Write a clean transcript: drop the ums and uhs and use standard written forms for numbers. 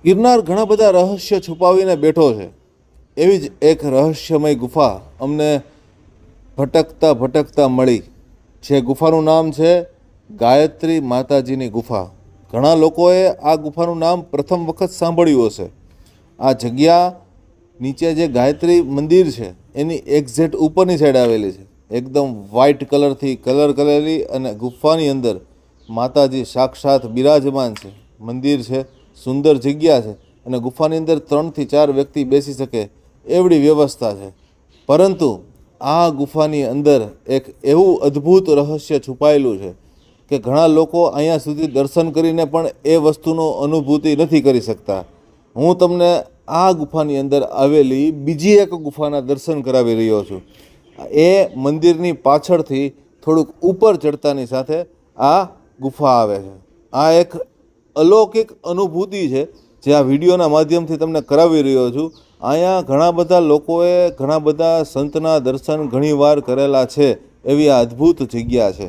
ગિરનાર ઘણા બધા રહસ્ય છુપાવીને બેઠો છે. એવી જ એક રહસ્યમય ગુફા અમને ભટકતા ભટકતા મળી. જે ગુફાનું નામ છે ગાયત્રી માતાજીની ગુફા. ઘણા લોકોએ આ ગુફાનું નામ પ્રથમ વખત સાંભળ્યું હશે. આ જગ્યા નીચે જે ગાયત્રી મંદિર છે એની એક્ઝેક્ટ ઉપરની સાઈડ આવેલી છે. એકદમ વ્હાઇટ કલરથી કલર કરેલી અને ગુફાની અંદર માતાજી સાક્ષાત બિરાજમાન છે. મંદિર છે, સુંદર જગ્યા છે અને ગુફાની અંદર 3 થી 4 વ્યક્તિ બેસી શકે એવડી વ્યવસ્થા છે. પરંતુ આ ગુફાની અંદર એક એવું અદ્ભુત રહસ્ય છુપાયેલું છે કે ઘણા લોકો અહીંયા સુધી દર્શન કરીને પણ એ વસ્તુનો અનુભૂતિ નથી કરી શકતા. હું તમને આ ગુફાની અંદર આવેલી બીજી એક ગુફાના દર્શન કરાવી રહ્યો છું. એ મંદિરની પાછળથી થોડુંક ઉપર ચડતાની સાથે આ ગુફા આવે છે. આ એક અલૌકિક અનુભૂતિ છે જે આ વિડીયોના માધ્યમથી તમને કરાવી રહ્યો છું. અહીંયા ઘણા બધા લોકોએ ઘણા બધા સંતના દર્શન ઘણીવાર કરેલા છે એવી આ અદ્ભુત જગ્યા છે.